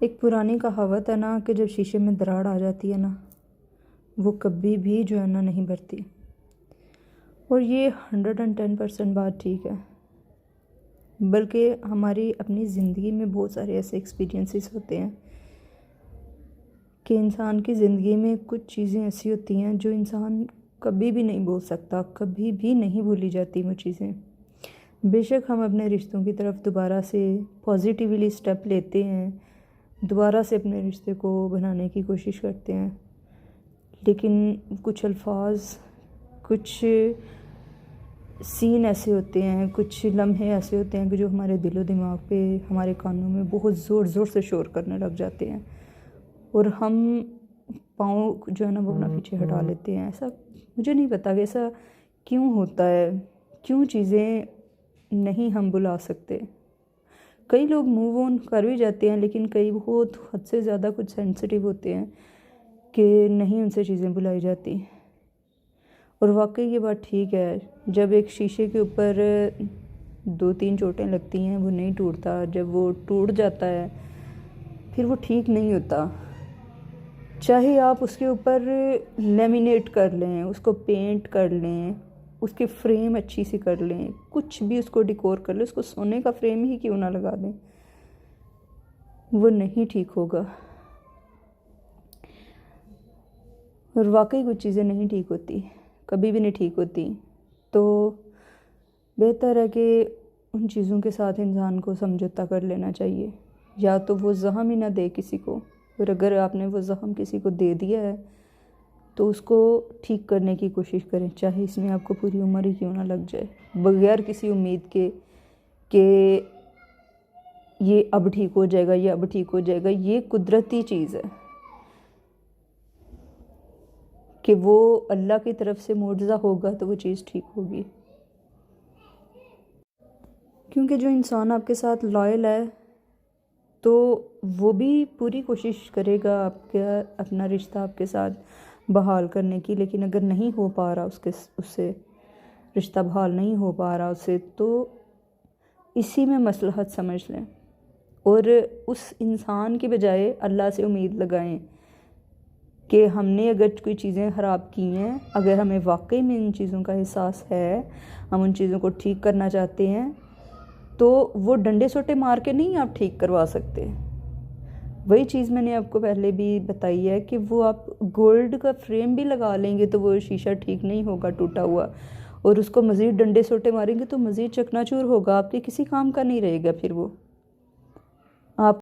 एक पुरानी कहावत है ना कि जब शीशे में दरार आ जाती है ना, वो कभी भी जो है ना नहीं भरती। और ये 110% बात ठीक है। बल्कि हमारी अपनी ज़िंदगी में बहुत सारे ऐसे एक्सपीरियंसेस होते हैं कि इंसान की ज़िंदगी में कुछ चीज़ें ऐसी होती हैं जो इंसान कभी भी नहीं भूल सकता, कभी भी नहीं भूली जाती वो चीज़ें। बेशक हम अपने रिश्तों की तरफ दोबारा से पॉजिटिवली स्टेप लेते हैं, दोबारा से अपने रिश्ते को बनाने की कोशिश करते हैं, लेकिन कुछ अल्फाज, कुछ सीन ऐसे होते हैं, कुछ लम्हे ऐसे होते हैं कि जो हमारे दिलो दिमाग पे, हमारे कानों में बहुत ज़ोर ज़ोर से शोर करने लग जाते हैं और हम पाँव जो है ना वो अपना पीछे हटा लेते हैं। ऐसा मुझे नहीं पता कि ऐसा क्यों होता है, क्यों चीज़ें नहीं हम बुला सकते। कई लोग मूव ऑन कर भी जाते हैं, लेकिन कई बहुत हद से ज़्यादा कुछ सेंसिटिव होते हैं कि नहीं उनसे चीज़ें बुलाई जाती। और वाकई ये बात ठीक है, जब एक शीशे के ऊपर 2-3 चोटें लगती हैं वो नहीं टूटता, जब वो टूट जाता है फिर वो ठीक नहीं होता। चाहे आप उसके ऊपर लेमिनेट कर लें, उसको पेंट कर लें, उसके फ्रेम अच्छी सी कर लें, कुछ भी उसको डिकोर कर लें, उसको सोने का फ्रेम ही क्यों ना लगा दें, वो नहीं ठीक होगा। और वाकई कुछ चीज़ें नहीं ठीक होती, कभी भी नहीं ठीक होती। तो बेहतर है कि उन चीज़ों के साथ इंसान को समझौता कर लेना चाहिए, या तो वो ज़ख्म ही ना दे किसी को। और अगर आपने वो ज़ख्म किसी को दे दिया है तो उसको ठीक करने की कोशिश करें, चाहे इसमें आपको पूरी उम्र ही क्यों ना लग जाए, बगैर किसी उम्मीद के कि ये अब ठीक हो जाएगा, ये अब ठीक हो जाएगा। ये कुदरती चीज़ है कि वो अल्लाह की तरफ से मुआवजा होगा तो वो चीज़ ठीक होगी। क्योंकि जो इंसान आपके साथ लॉयल है तो वो भी पूरी कोशिश करेगा आपका अपना रिश्ता आपके साथ बहाल करने की। लेकिन अगर नहीं हो पा रहा उससे रिश्ता बहाल नहीं हो पा रहा उससे, तो इसी में मसलहत समझ लें और उस इंसान के बजाय अल्लाह से उम्मीद लगाएं कि हमने अगर कोई चीज़ें ख़राब की हैं, अगर हमें वाकई में इन चीज़ों का एहसास है, हम उन चीज़ों को ठीक करना चाहते हैं, तो वो डंडे सोटे मार के नहीं आप ठीक करवा सकते। वही चीज़ मैंने आपको पहले भी बताई है कि वो आप गोल्ड का फ्रेम भी लगा लेंगे तो वो शीशा ठीक नहीं होगा टूटा हुआ, और उसको मज़ीद डंडे सोटे मारेंगे तो मज़ीद चकनाचूर होगा, आपके किसी काम का नहीं रहेगा। फिर वो आप